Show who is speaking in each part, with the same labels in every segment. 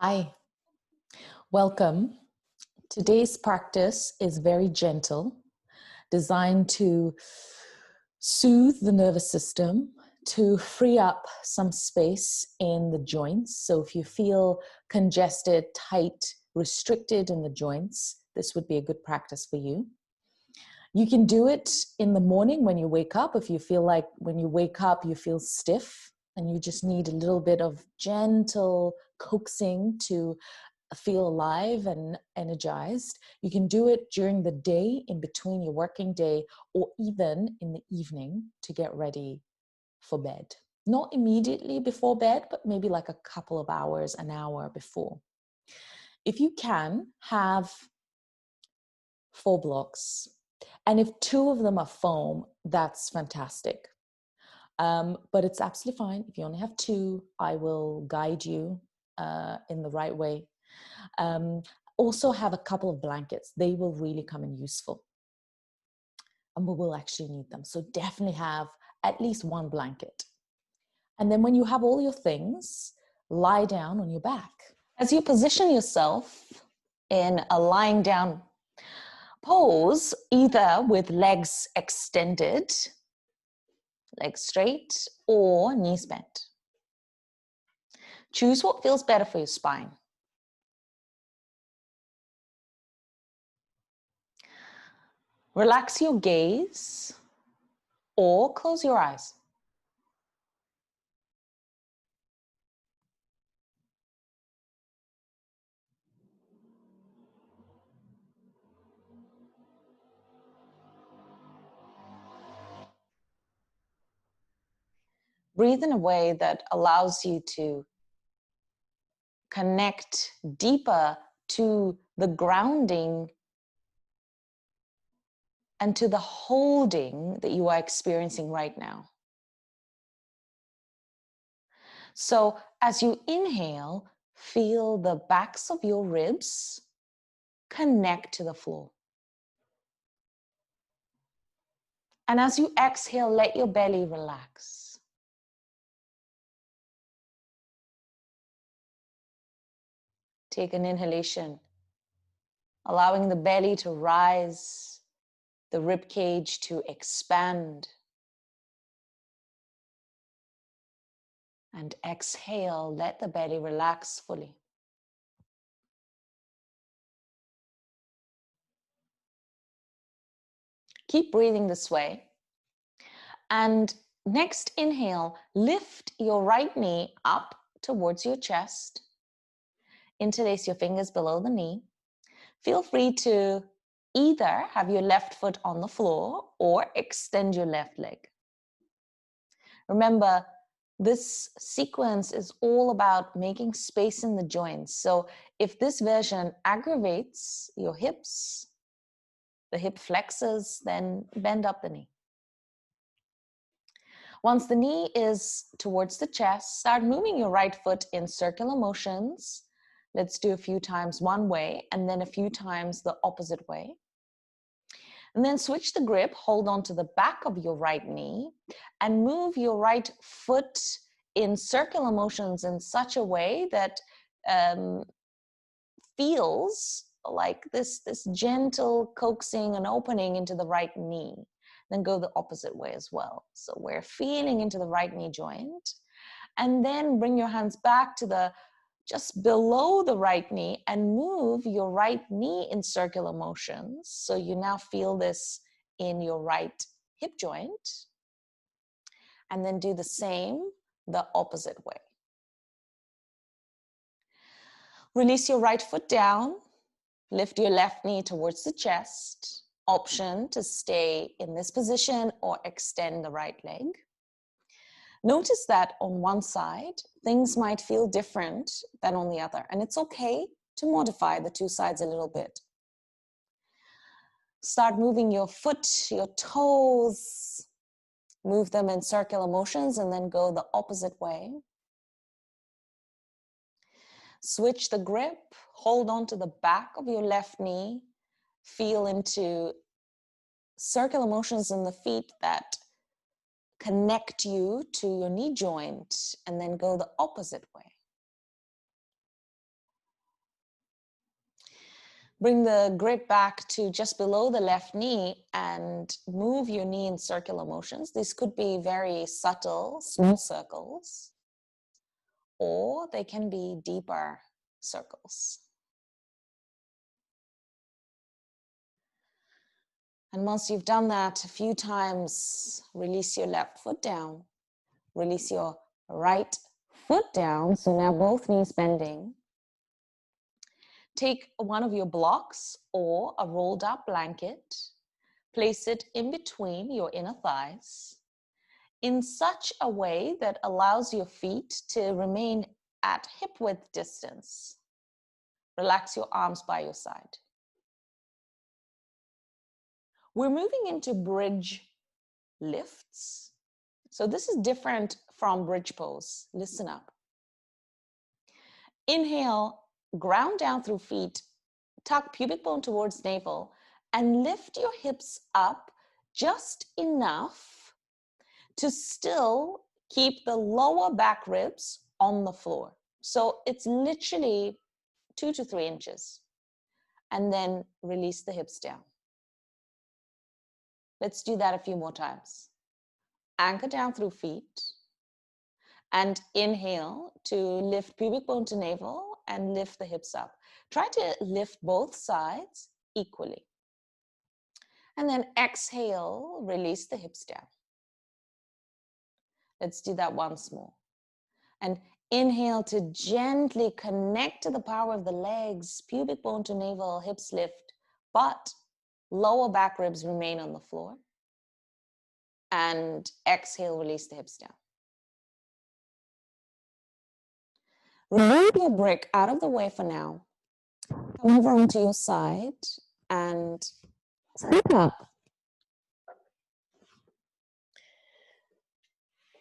Speaker 1: Hi, welcome. Today's practice is very gentle, designed to soothe the nervous system, to free up some space in the joints. So if you feel congested, tight, restricted in the joints, this would be a good practice for you. You can do it in the morning when you wake up. If you feel like when you wake up, you feel stiff and you just need a little bit of gentle coaxing to feel alive and energized. You can do it during the day, in between your working day, or even in the evening to get ready for bed. Not immediately before bed, but maybe like a couple of hours, an hour before. If you can, have 4 blocks. And if 2 of them are foam, that's fantastic. But it's absolutely fine. If you only have 2, I will guide you in the right way. Also have a couple of blankets. They will really come in useful. And we will actually need them. So definitely have at least 1 blanket. And then when you have all your things, lie down on your back. As you position yourself in a lying down pose, either with legs extended, legs straight, or knees bent. Choose what feels better for your spine. Relax your gaze or close your eyes. Breathe in a way that allows you to connect deeper to the grounding and to the holding that you are experiencing right now. So as you inhale, feel the backs of your ribs connect to the floor. And as you exhale, let your belly relax. Take an inhalation, allowing the belly to rise, the rib cage to expand. And exhale, let the belly relax fully. Keep breathing this way. And next inhale, lift your right knee up towards your chest. Interlace your fingers below the knee. Feel free to either have your left foot on the floor or extend your left leg. Remember, this sequence is all about making space in the joints. So if this version aggravates your hips, the hip flexors, then bend up the knee. Once the knee is towards the chest, start moving your right foot in circular motions. Let's do a few times one way and then a few times the opposite way. And then switch the grip, hold on to the back of your right knee and move your right foot in circular motions in such a way that feels like this gentle coaxing and opening into the right knee. Then go the opposite way as well. So we're feeling into the right knee joint. And then bring your hands back to just below the right knee and move your right knee in circular motions. So you now feel this in your right hip joint. And then do the same the opposite way. Release your right foot down. Lift your left knee towards the chest. Option to stay in this position or extend the right leg. Notice that on one side, things might feel different than on the other, and it's okay to modify the 2 sides a little bit. Start moving your foot, your toes, move them in circular motions, and then go the opposite way. Switch the grip, hold on to the back of your left knee, feel into circular motions in the feet that connect you to your knee joint, and then go the opposite way.
Speaker 2: Bring the grip back to just below the left knee and move your knee in circular motions. These could be very subtle, small circles, or they can be deeper circles. And once you've done that a few times, release your left foot down. Release your right foot down. So now both knees bending. Take one of your blocks or a rolled up blanket. Place it in between your inner thighs in such a way that allows your feet to remain at hip width distance. Relax your arms by your side. We're moving into bridge lifts. So this is different from bridge pose. Listen up. Inhale, ground down through feet, tuck pubic bone towards navel, and lift your hips up just enough to still keep the lower back ribs on the floor. So it's literally 2 to 3 inches. And then release the hips down. Let's do that a few more times. Anchor down through feet. And inhale to lift pubic bone to navel and lift the hips up. Try to lift both sides equally. And then exhale, release the hips down. Let's do that once more. And inhale to gently connect to the power of the legs, pubic bone to navel, hips lift, but lower back ribs remain on the floor. And exhale, release the hips down. Remove your brick out of the way for now. Come over onto your side and sit up.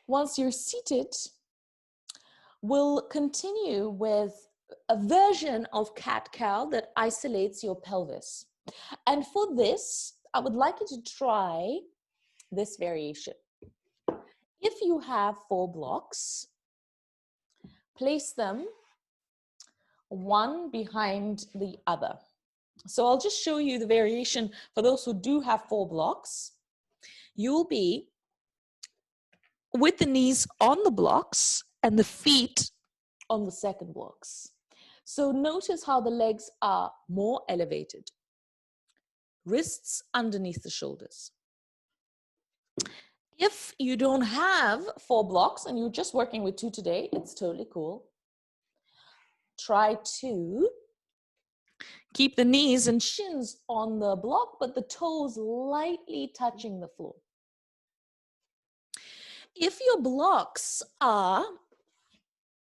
Speaker 1: Once you're seated, we'll continue with a version of cat-cow that isolates your pelvis. And for this, I would like you to try this variation. If you have 4 blocks, place them one behind the other. So I'll just show you the variation for those who do have 4 blocks. You'll be with the knees on the blocks and the feet on the second blocks. So notice how the legs are more elevated. Wrists underneath the shoulders. If you don't have 4 blocks and you're just working with 2 today, it's totally cool. Try to keep the knees and shins on the block, but the toes lightly touching the floor. If your blocks are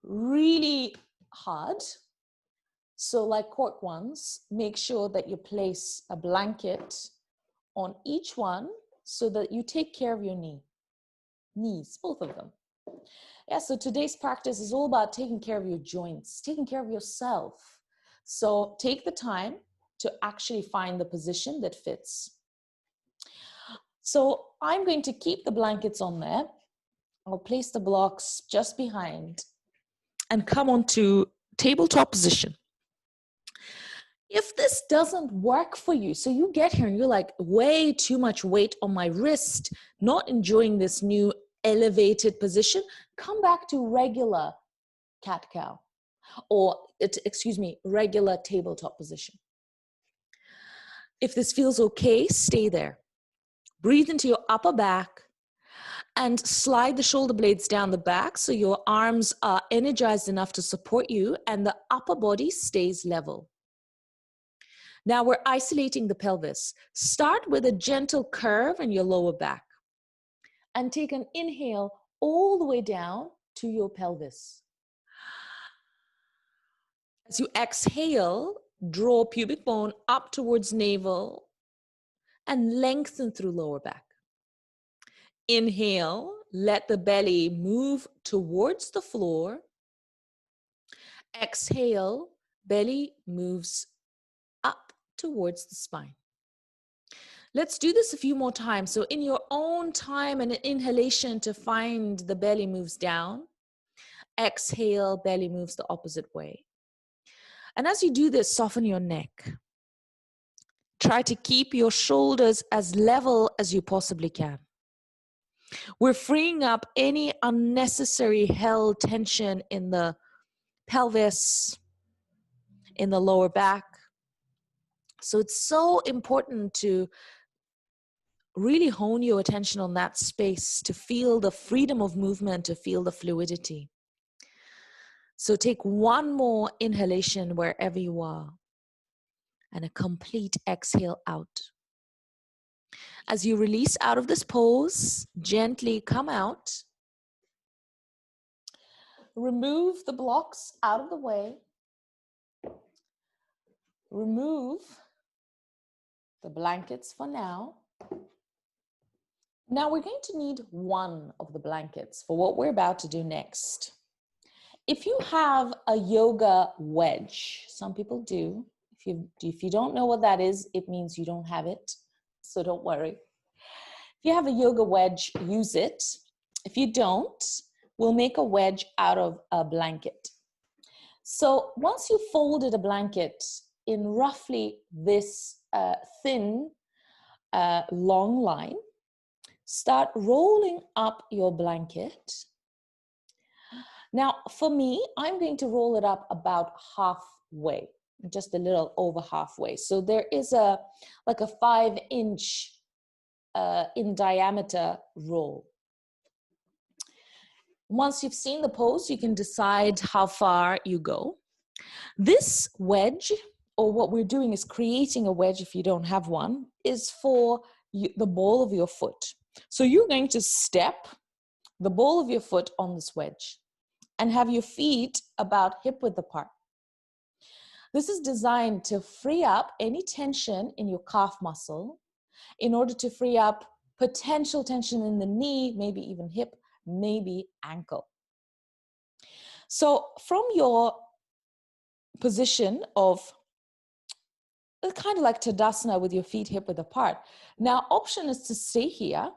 Speaker 1: really hard, so like cork ones, make sure that you place a blanket on each one so that you take care of your knees, both of them. Yeah, so today's practice is all about taking care of your joints, taking care of yourself. So take the time to actually find the position that fits. So I'm going to keep the blankets on there. I'll place the blocks just behind and come on to tabletop position. If this doesn't work for you, so you get here and you're like, way too much weight on my wrist, not enjoying this new elevated position, come back to regular cat-cow, or regular tabletop position. If this feels okay, stay there. Breathe into your upper back and slide the shoulder blades down the back so your arms are energized enough to support you and the upper body stays level. Now we're isolating the pelvis. Start with a gentle curve in your lower back and take an inhale all the way down to your pelvis. As you exhale, draw pubic bone up towards navel and lengthen through lower back. Inhale, let the belly move towards the floor. Exhale, belly moves up towards the spine. Let's do this a few more times. So in your own time, and an inhalation to find the belly moves down. Exhale, belly moves the opposite way. And as you do this, soften your neck. Try to keep your shoulders as level as you possibly can. We're freeing up any unnecessary held tension in the pelvis, in the lower back. So it's so important to really hone your attention on that space, to feel the freedom of movement, to feel the fluidity. So take one more inhalation wherever you are and a complete exhale out. As you release out of this pose, gently come out. Remove the blocks out of the way. Remove the blankets for now. Now we're going to need one of the blankets for what we're about to do next. If you have a yoga wedge, some people do. If you don't know what that is, it means you don't have it. So don't worry. If you have a yoga wedge, use it. If you don't, we'll make a wedge out of a blanket. So once you've folded a blanket in roughly this thin, long line, start rolling up your blanket. Now, for me, I'm going to roll it up about halfway, just a little over halfway. So there is like a 5-inch in diameter roll. Once you've seen the pose, you can decide how far you go. This wedge, or what we're doing is creating a wedge if you don't have one, is for the ball of your foot. So you're going to step the ball of your foot on this wedge and have your feet about hip width apart. This is designed to free up any tension in your calf muscle in order to free up potential tension in the knee, maybe even hip, maybe ankle. So from your position of kind of like Tadasana with your feet hip width apart. Now, option is to stay here.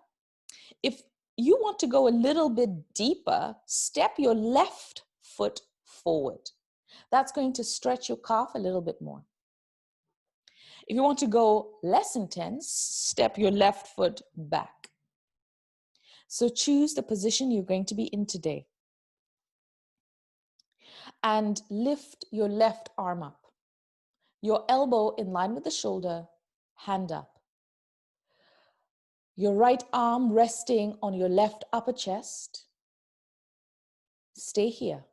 Speaker 1: If you want to go a little bit deeper, step your left foot forward. That's going to stretch your calf a little bit more. If you want to go less intense, step your left foot back. So choose the position you're going to be in today. And lift your left arm up. Your elbow in line with the shoulder, hand up. Your right arm resting on your left upper chest. Stay here.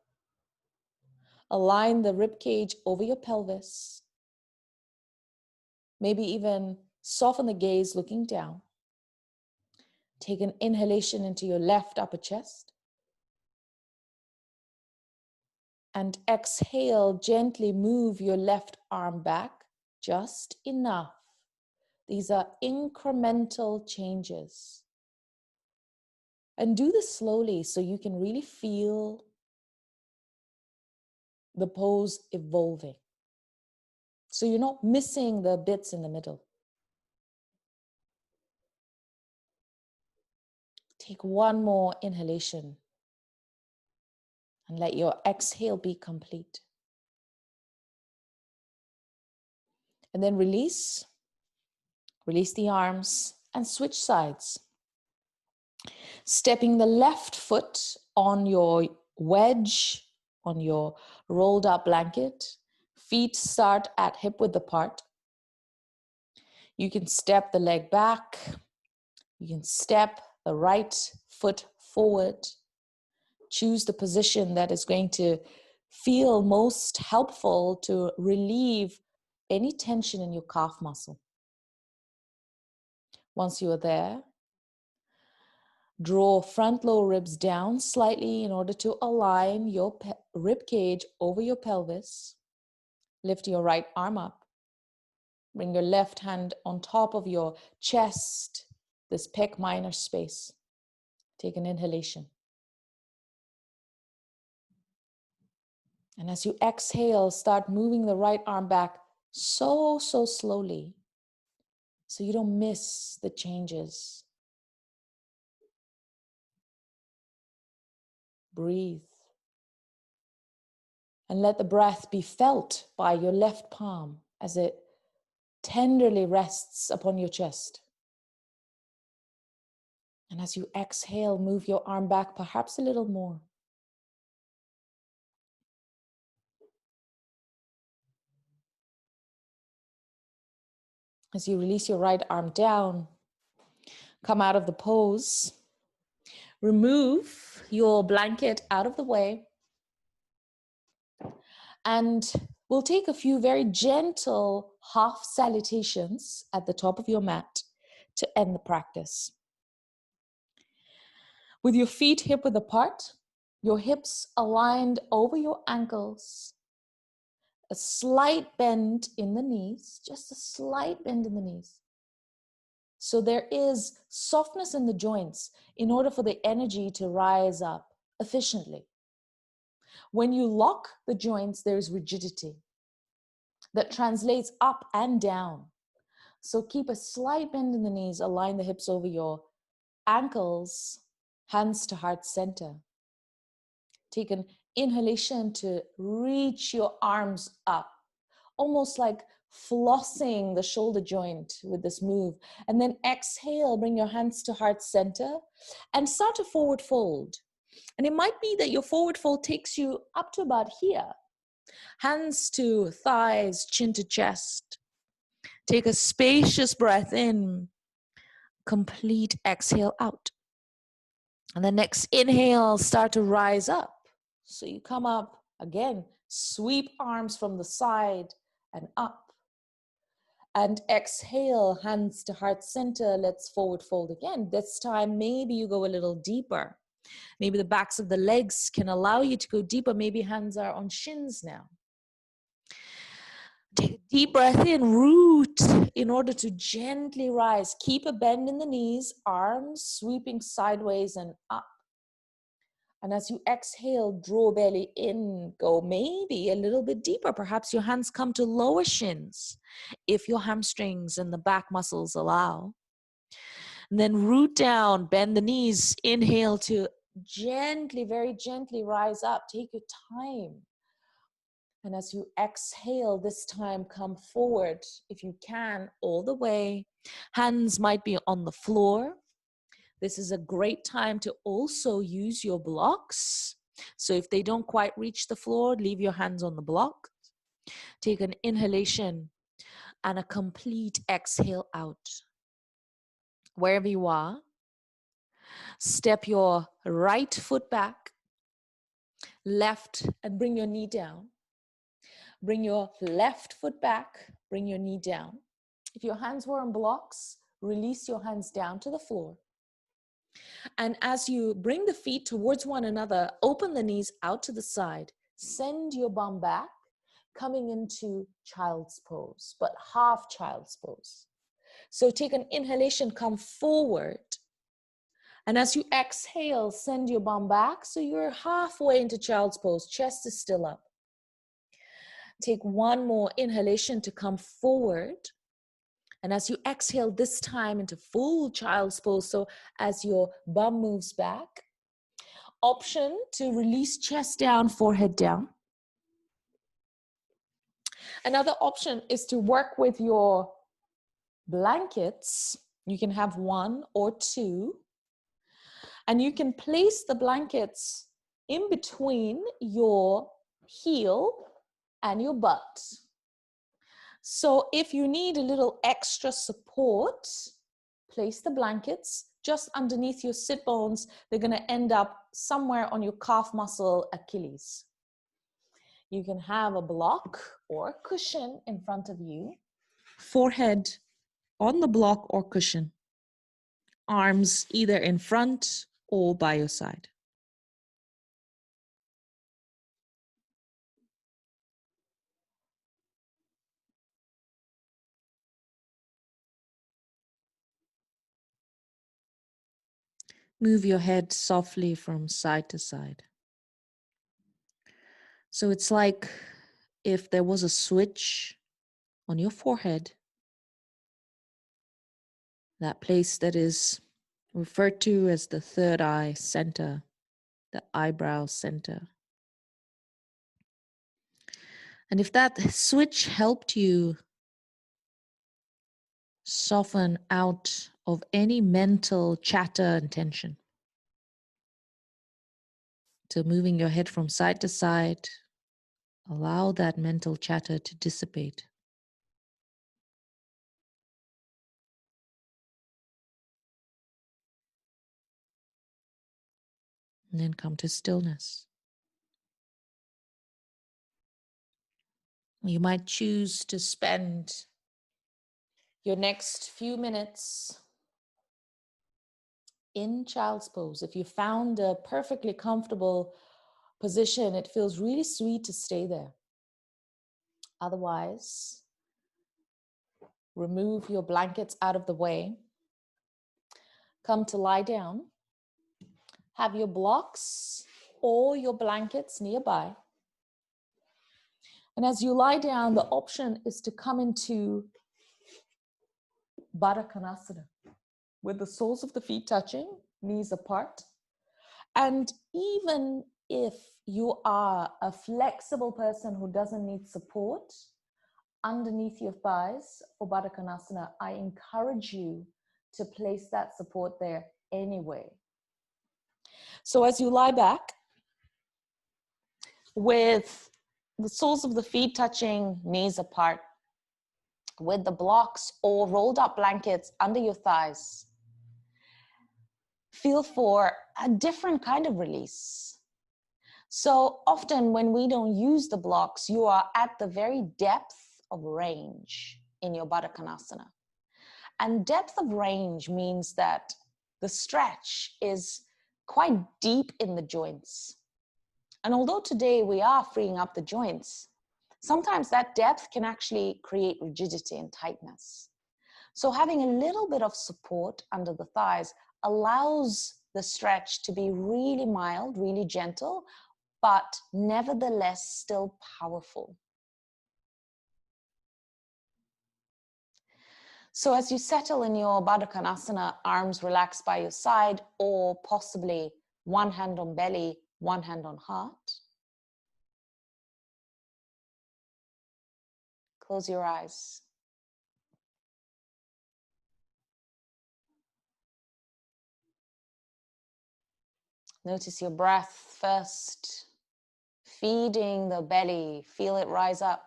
Speaker 1: Align the rib cage over your pelvis. Maybe even soften the gaze looking down. Take an inhalation into your left upper chest. And exhale, gently move your left arm back just enough. These are incremental changes. And do this slowly so you can really feel the pose evolving. So you're not missing the bits in the middle. Take one more inhalation and let your exhale be complete. And then release. Release the arms and switch sides. Stepping the left foot on your wedge, on your rolled up blanket. Feet start at hip width apart. You can step the leg back. You can step the right foot forward. Choose the position that is going to feel most helpful to relieve any tension in your calf muscle. Once you are there, draw front lower ribs down slightly in order to align your rib cage over your pelvis. Lift your right arm up. Bring your left hand on top of your chest, this pec minor space. Take an inhalation. And as you exhale, start moving the right arm back so slowly so you don't miss the changes. Breathe. And let the breath be felt by your left palm as it tenderly rests upon your chest. And as you exhale, move your arm back perhaps a little more. As you release your right arm down, come out of the pose. Remove your blanket out of the way. And we'll take a few very gentle half salutations at the top of your mat to end the practice. With your feet hip-width apart, your hips aligned over your ankles, a slight bend in the knees, just a slight bend in the knees. So there is softness in the joints in order for the energy to rise up efficiently. When you lock the joints, there's rigidity that translates up and down. So keep a slight bend in the knees, align the hips over your ankles, hands to heart center. Take an inhalation to reach your arms up, almost like flossing the shoulder joint with this move. And then exhale, bring your hands to heart center and start a forward fold. And it might be that your forward fold takes you up to about here. Hands to thighs, chin to chest. Take a spacious breath in, complete exhale out. And the next inhale, start to rise up. So you come up again, sweep arms from the side and up. And exhale, hands to heart center. Let's forward fold again. This time, maybe you go a little deeper. Maybe the backs of the legs can allow you to go deeper. Maybe hands are on shins now. Take a deep breath in, root in order to gently rise. Keep a bend in the knees, arms sweeping sideways and up. And as you exhale, draw belly in, go maybe a little bit deeper. Perhaps your hands come to lower shins if your hamstrings and the back muscles allow. And then root down, bend the knees, inhale to gently, very gently rise up. Take your time. And as you exhale, this time come forward, if you can, all the way. Hands might be on the floor. This is a great time to also use your blocks. So if they don't quite reach the floor, leave your hands on the block. Take an inhalation and a complete exhale out. Wherever you are, step your right foot back, left, and bring your knee down. Bring your left foot back, bring your knee down. If your hands were on blocks, release your hands down to the floor. And as you bring the feet towards one another, open the knees out to the side. Send your bum back, coming into child's pose, but half child's pose. So take an inhalation, come forward. And as you exhale, send your bum back. So you're halfway into child's pose, chest is still up. Take one more inhalation to come forward. And as you exhale this time into full child's pose, so as your bum moves back, option to release chest down, forehead down. Another option is to work with your blankets. You can have one or two. And you can place the blankets in between your heel and your butt. So if you need a little extra support, place the blankets just underneath your sit bones. They're going to end up somewhere on your calf muscle, Achilles. You can have a block or a cushion in front of you. Forehead on the block or cushion. Arms either in front or by your side. Move your head softly from side to side. So it's like if there was a switch on your forehead, that place that is referred to as the third eye center, the eyebrow center. And if that switch helped you Soften out of any mental chatter and tension. So moving your head from side to side, allow that mental chatter to dissipate. And then come to stillness. You might choose to spend your next few minutes in child's pose. If you found a perfectly comfortable position, it feels really sweet to stay there. Otherwise, remove your blankets out of the way. Come to lie down. Have your blocks or your blankets nearby. And as you lie down, the option is to come into Badakanasana, with the soles of the feet touching, knees apart. And even if you are a flexible person who doesn't need support underneath your thighs for Badakanasana, I encourage you to place that support there anyway. So as you lie back, with the soles of the feet touching, knees apart, with the blocks or rolled up blankets under your thighs, feel for a different kind of release. So often when we don't use the blocks, you are at the very depth of range in your Badakanasana. And depth of range means that the stretch is quite deep in the joints. And although today we are freeing up the joints, sometimes that depth can actually create rigidity and tightness. So having a little bit of support under the thighs allows the stretch to be really mild, really gentle, but nevertheless still powerful. So as you settle in your Badakanasana, arms relaxed by your side, or possibly one hand on belly, one hand on heart. Close your eyes. Notice your breath first, feeding the belly, feel it rise up.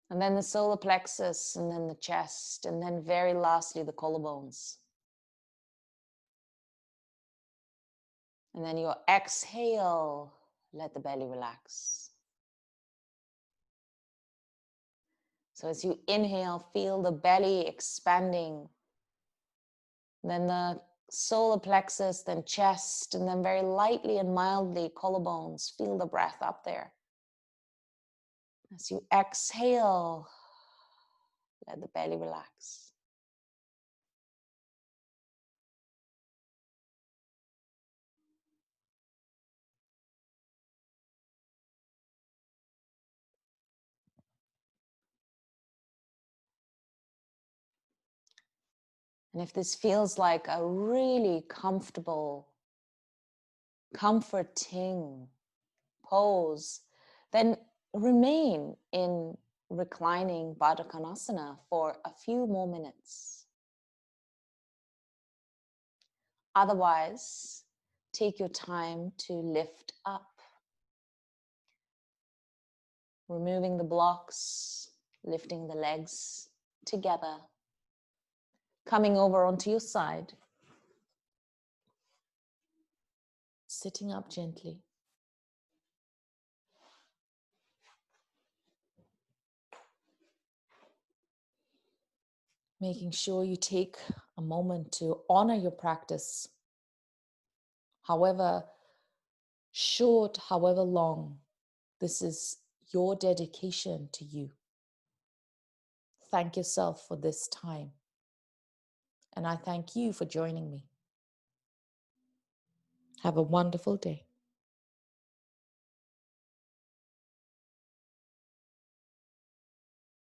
Speaker 1: And then the solar plexus, and then the chest, and then very lastly, the collarbones. And then your exhale, let the belly relax. So as you inhale, feel the belly expanding. Then the solar plexus, then chest, and then very lightly and mildly collarbones. Feel the breath up there. As you exhale, let the belly relax. And if this feels like a really comfortable, comforting pose, then remain in reclining Badakanasana for a few more minutes. Otherwise, take your time to lift up, removing the blocks, lifting the legs together, coming over onto your side, sitting up gently. Making sure you take a moment to honor your practice, however short, however long. This is your dedication to you. Thank yourself for this time. And I thank you for joining me. Have a wonderful day.